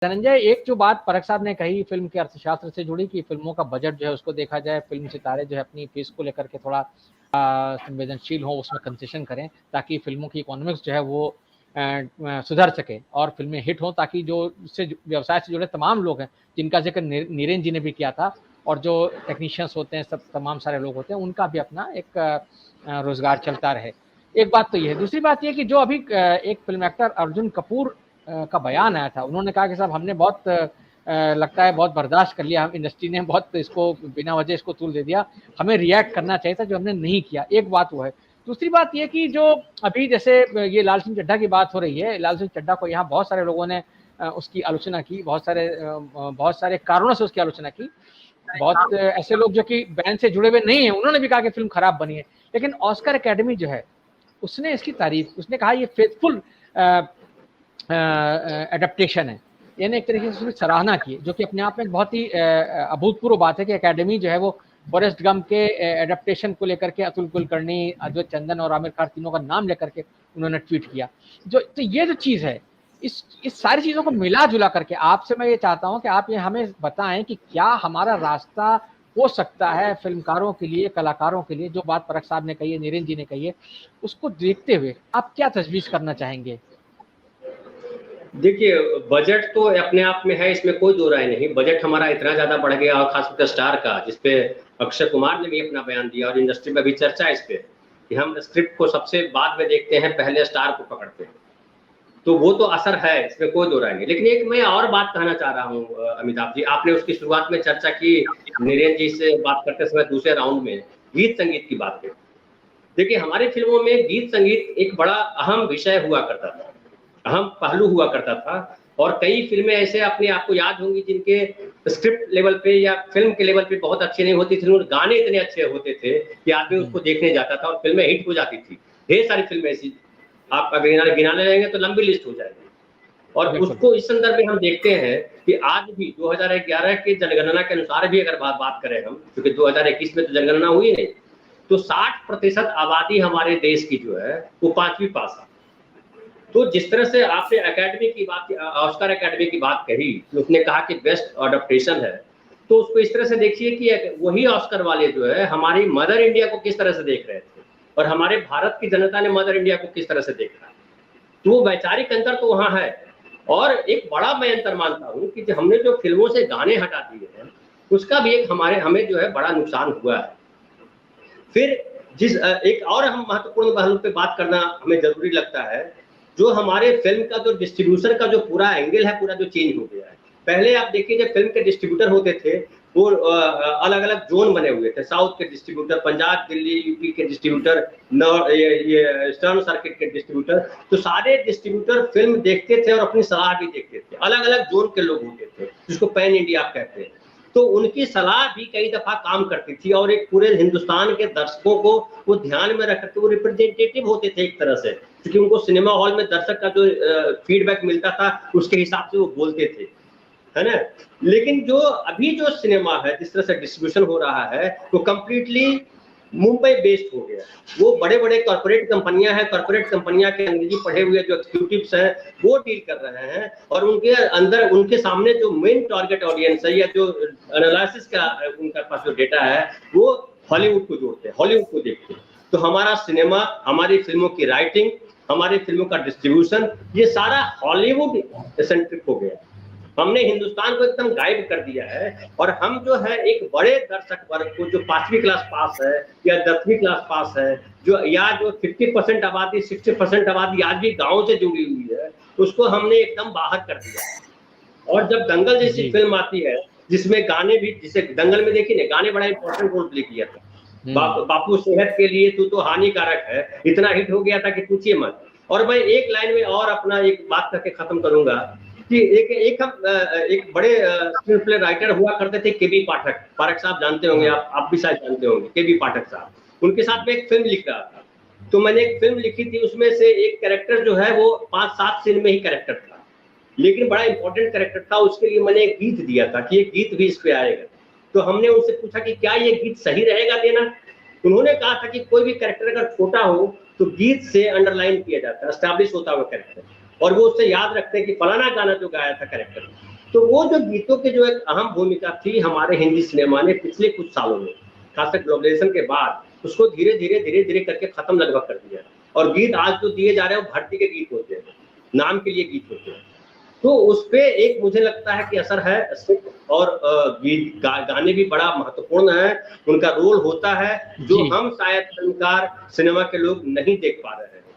धनंजय, एक जो बात परख साहब ने कही फिल्म के अर्थशास्त्र से जुड़ी कि फिल्मों का बजट जो है उसको देखा जाए, फिल्म सितारे जो है अपनी फीस को लेकर के थोड़ा संवेदनशील हो, उसमें कंसेशन करें ताकि फिल्मों की इकोनॉमिक्स जो है वो सुधर सके और फिल्में हिट हों, ताकि जो इससे व्यवसाय से जुड़े तमाम लोग हैं जिनका जिक्र नीरेन जी ने भी किया था, और जो टेक्नीशियंस होते हैं, सब तमाम सारे लोग होते हैं, उनका भी अपना एक रोजगार चलता रहे। एक बात तो ये है। दूसरी बात ये कि जो अभी एक फिल्म एक्टर अर्जुन कपूर का बयान आया था, उन्होंने कहा कि साहब हमने बहुत लगता है बहुत बर्दाश्त कर लिया, हम इंडस्ट्री ने बहुत इसको बिना वजह इसको तूल दे दिया, हमें रिएक्ट करना चाहिए था जो हमने नहीं किया। एक बात वो है। दूसरी बात ये कि जो अभी जैसे ये लाल सिंह चड्ढा की बात हो रही है, लाल सिंह चड्ढा को यहाँ बहुत सारे लोगों ने उसकी आलोचना की, बहुत सारे कारणों से उसकी आलोचना की। बहुत ऐसे लोग जो कि बैंड से जुड़े हुए नहीं है, उन्होंने भी कहा कि फिल्म खराब बनी है, लेकिन ऑस्कर अकेडमी जो है उसने इसकी तारीफ, उसने कहा ये फेथफुल एडेप्टेशन है, यानी एक तरीके से उसने सराहना की, जो कि अपने आप में एक बहुत ही अभूतपूर्व बात है कि एकेडमी जो है वो फॉरेस्ट गम के एडेप्टेशन को लेकर के अतुल कुलकर्णी, अजय चंदन और आमिर खान तीनों का नाम लेकर के उन्होंने ट्वीट किया। तो ये जो चीज़ है, इस सारी चीज़ों को मिला जुला करके आपसे मैं ये चाहता हूँ कि आप ये हमें बताएं कि क्या हमारा रास्ता हो सकता है फिल्मकारों के लिए, कलाकारों के लिए, जो बात परख साहब ने कही है, नीरेन जी ने कही है, उसको देखते हुए आप क्या तजवीज़ करना चाहेंगे? देखिए, बजट तो अपने आप में है, इसमें कोई दो राय नहीं। बजट हमारा इतना ज्यादा बढ़ गया, और खासकर स्टार का, जिसपे अक्षय कुमार ने भी अपना बयान दिया, और इंडस्ट्री में भी चर्चा है इस पे कि हम स्क्रिप्ट को सबसे बाद में देखते हैं, पहले स्टार को पकड़ते हैं। तो वो तो असर है, इसमें कोई दो राय नहीं। लेकिन एक मैं और बात कहना चाह रहा हूँ अमिताभ जी, आपने उसकी शुरुआत में चर्चा की नीरेन जी से बात करते समय, दूसरे राउंड में गीत संगीत की बात की। देखिए, हमारी फिल्मों में गीत संगीत एक बड़ा अहम विषय हुआ करता था, अहम पहलू हुआ करता था। और कई फिल्में ऐसे अपने आपको याद होंगी जिनके स्क्रिप्ट लेवल पे या फिल्म के लेवल पे बहुत अच्छी नहीं होती थी, गाने इतने अच्छे होते थे कि आदमी उसको देखने जाता था और फिल्में हिट हो जाती थी। ढेर सारी फिल्में ऐसी आप अगर गिनाने जाएंगे तो लंबी लिस्ट हो जाएगी। और उसको इस संदर्भ में हम देखते हैं कि आज भी 2011 के जनगणना के अनुसार भी अगर बात करें हम, क्योंकि 2021 में तो जनगणना हुई नहीं, तो 60% आबादी हमारे देश की जो है वो 5वीं पास है। तो जिस तरह से आपने एकेडमी की बात, ऑस्कर एकेडमी की बात कही, उसने कहा कि बेस्ट अडॉप्टेशन है, तो उसको इस तरह से देखिए कि वही ऑस्कर वाले जो है हमारी मदर इंडिया को किस तरह से देख रहे थे, और हमारे भारत की जनता ने मदर इंडिया को किस तरह से देखा है। तो वो वैचारिक अंतर तो वहाँ है। और एक बड़ा मैं अंतर मानता हूँ कि हमने जो फिल्मों से गाने हटा दिए हैं, उसका भी एक हमें जो है बड़ा नुकसान हुआ है। फिर एक और हम महत्वपूर्ण पहलू पे बात करना हमें जरूरी लगता है, जो हमारे फिल्म का जो डिस्ट्रीब्यूशन का जो पूरा एंगल है, पूरा जो चेंज हो गया है। पहले आप देखिए, जब फिल्म के डिस्ट्रीब्यूटर होते थे वो अलग अलग जोन बने हुए थे, साउथ के डिस्ट्रीब्यूटर, पंजाब, दिल्ली, यूपी के डिस्ट्रीब्यूटर, ये ईस्टर्न सर्किट के डिस्ट्रीब्यूटर। तो सारे डिस्ट्रीब्यूटर फिल्म देखते थे और अपनी सलाह भी देखते थे। अलग अलग जोन के लोग होते थे, जिसको पैन इंडिया आप कहते हैं। तो उनकी सलाह भी कई दफा काम करती थी, और एक पूरे हिंदुस्तान के दर्शकों को वो ध्यान में रख करके वो रिप्रेजेंटेटिव होते थे एक तरह से, क्योंकि उनको सिनेमा हॉल में दर्शक का जो फीडबैक मिलता था उसके हिसाब से वो बोलते थे, है ना। लेकिन जो अभी जो सिनेमा है, जिस तरह से डिस्ट्रीब्यूशन हो रहा है, वो कंप्लीटली मुंबई बेस्ड हो गया। वो बड़े बड़े कॉर्पोरेट कंपनियां हैं, कॉर्पोरेट कंपनियां के अंग्रेजी पढ़े हुए जो एग्जीक्यूटिव्स हैं वो डील कर रहे हैं, और उनके अंदर उनके सामने जो मेन टारगेट ऑडियंस है या जो एनालिसिस का उनका पास जो डेटा है, वो हॉलीवुड को जोड़ते हैं, हॉलीवुड को देखते हैं। तो हमारा सिनेमा, हमारी फिल्मों की राइटिंग, हमारी फिल्मों का डिस्ट्रीब्यूशन, ये सारा हॉलीवुड सेंट्रिक हो गया। हमने हिंदुस्तान को एकदम गायब कर दिया है, और हम जो है एक बड़े दर्शक वर्ग को, जो 5वीं क्लास पास है या 10वीं क्लास पास है, जो 50% आबादी, 60% आबादी आज भी गाँव से जुड़ी हुई है, उसको हमने एकदम बाहर कर दिया। और जब दंगल जैसी फिल्म आती है, जिसमें गाने भी, जिसे दंगल में देखिए ना, गाने बड़ा इंपॉर्टेंट रोल प्ले किया था। बापू सेहत के लिए तू तो हानिकारक है, इतना हिट हो गया था कि पूछिए मत। और मैं एक लाइन में और अपना एक बात करके खत्म करूंगा कि एक बड़े स्क्रीन प्ले राइटर हुआ करते थे, केबी पाठक साहब जानते होंगे, आप भी शायद जानते होंगे, केबी पाठक साहब। उनके साथ में एक फिल्म लिख रहा था, तो मैंने एक फिल्म लिखी थी, उसमें से एक कैरेक्टर जो है वो 5-7 सीन में ही कैरेक्टर था, लेकिन बड़ा इंपॉर्टेंट कैरेक्टर था। उसके लिए मैंने एक गीत दिया था कि ये गीत भी इस पे आएगा। तो हमने उनसे पूछा कि क्या ये गीत सही रहेगा देना। उन्होंने कहा था कि कोई भी कैरेक्टर अगर छोटा हो तो गीत से अंडरलाइन किया जाता है, एस्टैब्लिश होता है वो कैरेक्टर। और वो उससे याद रखते हैं कि फलाना गाना जो गाया था कैरेक्टर। तो वो जो गीतों की जो एक अहम भूमिका थी हमारे हिंदी सिनेमा ने पिछले कुछ सालों में, खासकर ग्लोबलाइजेशन के बाद, उसको धीरे धीरे करके खत्म लगभग कर दिया। और गीत आज जो दिए जा रहे हैं वो भर्ती के गीत होते हैं, नाम के लिए गीत होते हैं। तो उस पे एक मुझे लगता है कि असर है स्क्रिप्ट और गीत गाने भी बड़ा महत्वपूर्ण है, उनका रोल होता है जो जी। हम शायद फिल्मकार सिनेमा के लोग नहीं देख पा रहे हैं।